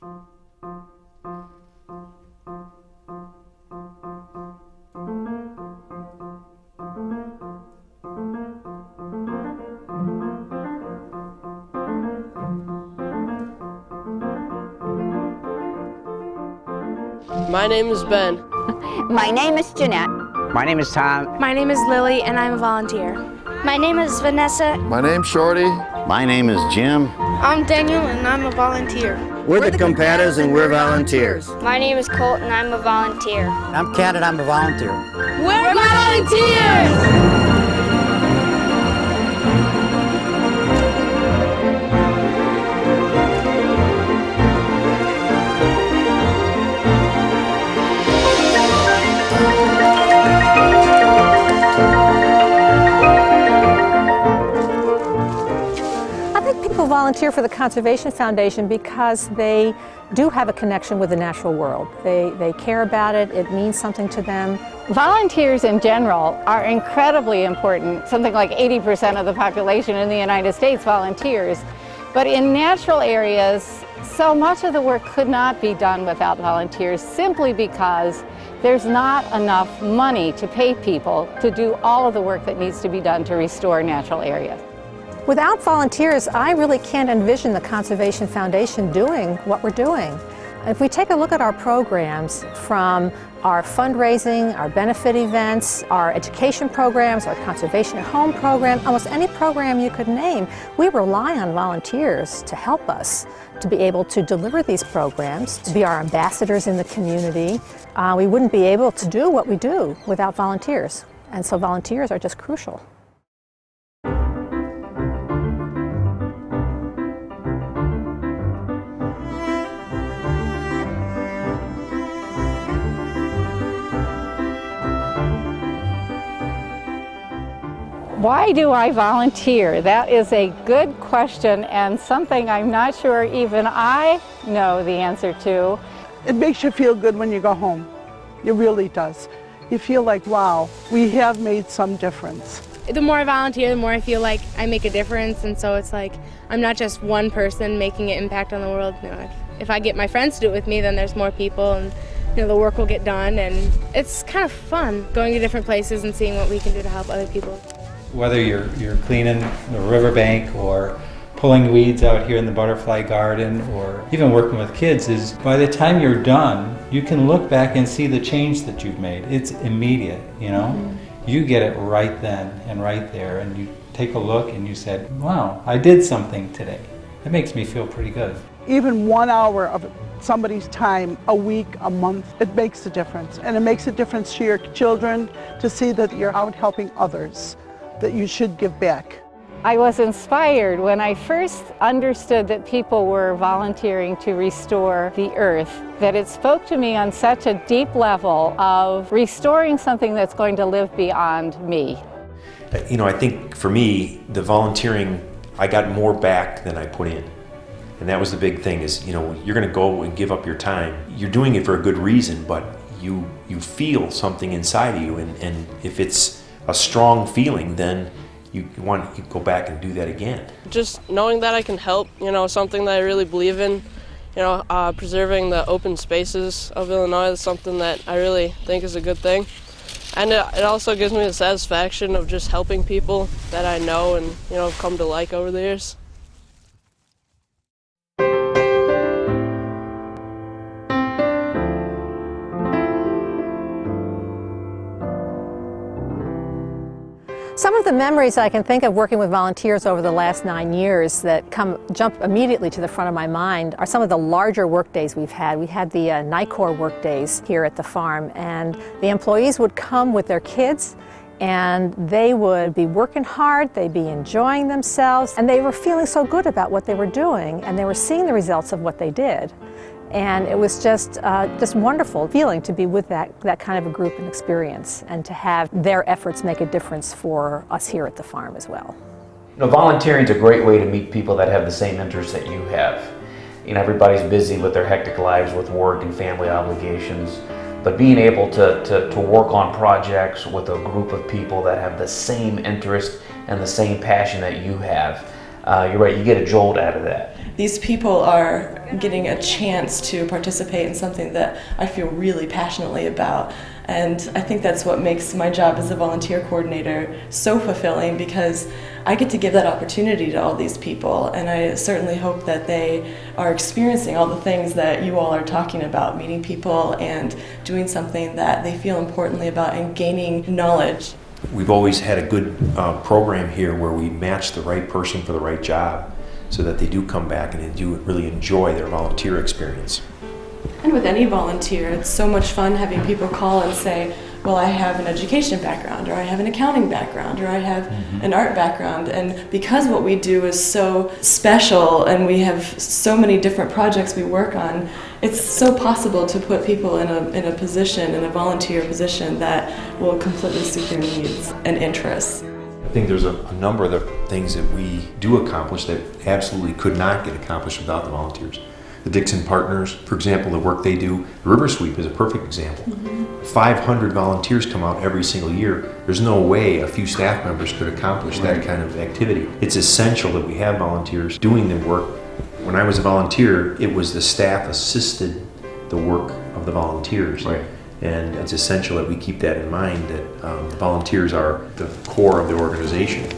My name is Ben. My name is Jeanette. My name is Tom. My name is Lily, and I'm a volunteer. My name is Vanessa. My name's Shorty. My name is Jim. I'm Daniel, and I'm a volunteer. We're the Compatas, and we're volunteers. My name is Colt, and I'm a volunteer. I'm Kat, and I'm a volunteer. We're volunteers! People volunteer for the Conservation Foundation because they do have a connection with the natural world. They care about it, it means something to them. Volunteers in general are incredibly important. Something like 80% of the population in the United States volunteers. But in natural areas, so much of the work could not be done without volunteers simply because there's not enough money to pay people to do all of the work that needs to be done to restore natural areas. Without volunteers, I really can't envision the Conservation Foundation doing what we're doing. If we take a look at our programs, from our fundraising, our benefit events, our education programs, our Conservation at Home program, almost any program you could name, we rely on volunteers to help us to be able to deliver these programs, to be our ambassadors in the community. We wouldn't be able to do what we do without volunteers, and so volunteers are just crucial. Why do I volunteer? That is a good question and something I'm not sure even I know the answer to. It makes you feel good when you go home. It really does. You feel like, wow, we have made some difference. The more I volunteer, the more I feel like I make a difference, and so it's like I'm not just one person making an impact on the world. You know, if I get my friends to do it with me, then there's more people, and the work will get done, and it's kind of fun going to different places and seeing what we can do to help other people. Whether you're cleaning the riverbank or pulling weeds out here in the butterfly garden or even working with kids, is by the time you're done, you can look back and see the change that you've made. It's immediate, you know? Mm-hmm. You get it right then and right there, and you take a look and you said, wow, I did something today. It makes me feel pretty good. Even 1 hour of somebody's time, a week, a month, it makes a difference. And it makes a difference to your children to see that you're out helping others, that you should give back. I was inspired when I first understood that people were volunteering to restore the earth, that it spoke to me on such a deep level of restoring something that's going to live beyond me. You know, I think for me, the volunteering, I got more back than I put in. And that was the big thing is, you know, you're going to go and give up your time. You're doing it for a good reason, but you feel something inside of you, and if it's a strong feeling, then you want to go back and do that again. Just knowing that I can help, something that I really believe in, preserving the open spaces of Illinois is something that I really think is a good thing. And it also gives me the satisfaction of just helping people that I know and, have come to like over the years. Some of the memories I can think of working with volunteers over the last 9 years that jump immediately to the front of my mind are some of the larger work days we've had. We had the NICOR work days here at the farm, and the employees would come with their kids, and they would be working hard, they'd be enjoying themselves, and they were feeling so good about what they were doing, and they were seeing the results of what they did. And it was just wonderful feeling to be with that kind of a group and experience, and to have their efforts make a difference for us here at the farm as well. Volunteering is a great way to meet people that have the same interests that you have. Everybody's busy with their hectic lives with work and family obligations, but being able to work on projects with a group of people that have the same interest and the same passion that you have, you're right, you get a jolt out of that. these people are getting a chance to participate in something that I feel really passionately about. And I think that's what makes my job as a volunteer coordinator so fulfilling, because I get to give that opportunity to all these people, and I certainly hope that they are experiencing all the things that you all are talking about, meeting people and doing something that they feel importantly about and gaining knowledge. We've always had a good program here where we match the right person for the right job so that they do come back and they do really enjoy their volunteer experience. And with any volunteer, it's so much fun having people call and say, well, I have an education background, or I have an accounting background, or I have an art background. And because what we do is so special and we have so many different projects we work on, it's so possible to put people in a position, in a volunteer position, that will completely suit their needs and interests. I think there's a number of the things that we do accomplish that absolutely could not get accomplished without the volunteers. The Dixon Partners, for example, the work they do, the River Sweep is a perfect example. 500 volunteers come out every single year. There's no way a few staff members could accomplish that kind of activity. It's essential that we have volunteers doing the work. When I was a volunteer, it was the staff assisted the work of the volunteers. Right. And it's essential that we keep that in mind, that the volunteers are the core of the organization.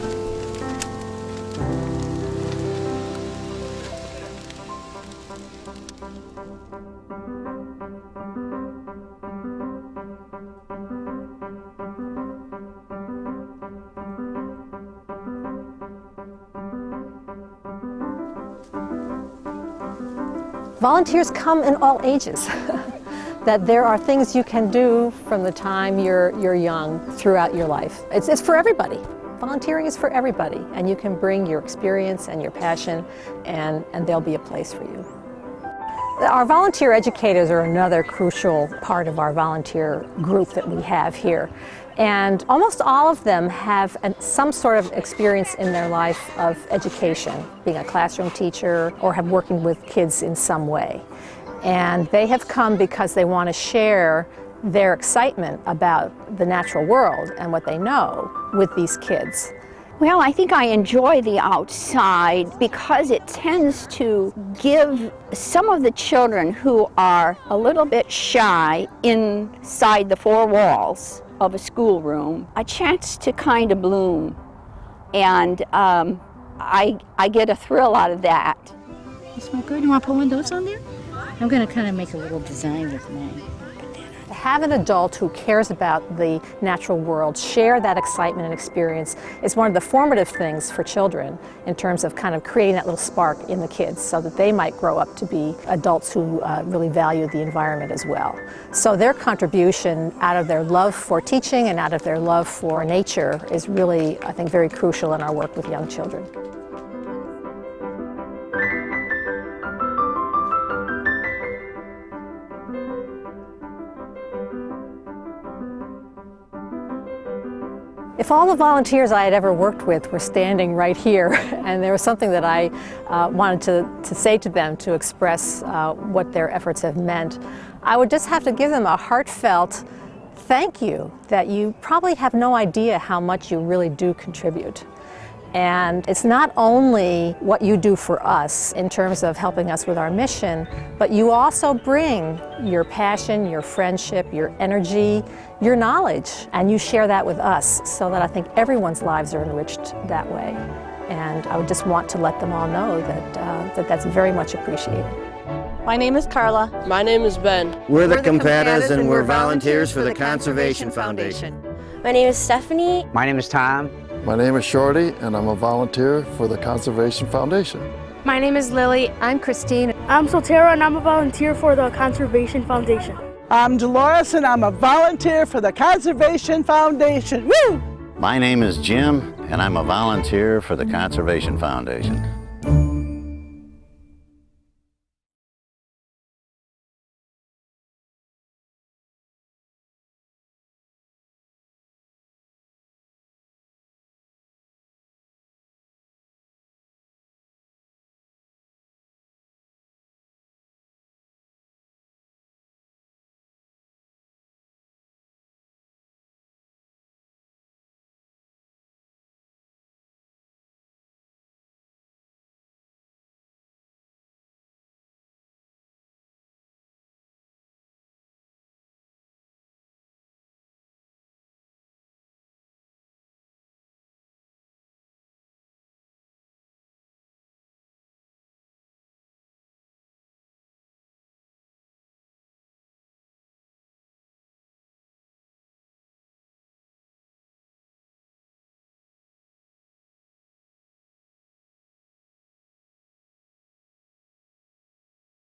Volunteers come in all ages. That there are things you can do from the time you're young throughout your life. It's for everybody. Volunteering is for everybody, and you can bring your experience and your passion, and there'll be a place for you. Our volunteer educators are another crucial part of our volunteer group that we have here. And almost all of them have some sort of experience in their life of education, being a classroom teacher or have working with kids in some way. And they have come because they want to share their excitement about the natural world and what they know with these kids. Well, I think I enjoy the outside because it tends to give some of the children who are a little bit shy inside the four walls of a schoolroom a chance to kind of bloom. And I get a thrill out of that. You smell good? You want to put one of those on there? I'm going to kind of make a little design with mine. Have an adult who cares about the natural world share that excitement and experience is one of the formative things for children in terms of kind of creating that little spark in the kids so that they might grow up to be adults who really value the environment as well. So their contribution out of their love for teaching and out of their love for nature is really, I think, very crucial in our work with young children. If all the volunteers I had ever worked with were standing right here, and there was something that I wanted to say to them to express what their efforts have meant, I would just have to give them a heartfelt thank you, that you probably have no idea how much you really do contribute. And it's not only what you do for us in terms of helping us with our mission, but you also bring your passion, your friendship, your energy, your knowledge, and you share that with us so that I think everyone's lives are enriched that way. And I would just want to let them all know that that's very much appreciated. My name is Carla. My name is Ben. We're the Compadres, and we're volunteers for the Conservation Foundation. My name is Stephanie. My name is Tom. My name is Shorty, and I'm a volunteer for the Conservation Foundation. My name is Lily. I'm Christine. I'm Soltera, and I'm a volunteer for the Conservation Foundation. I'm Dolores, and I'm a volunteer for the Conservation Foundation. Woo! My name is Jim, and I'm a volunteer for the Conservation Foundation.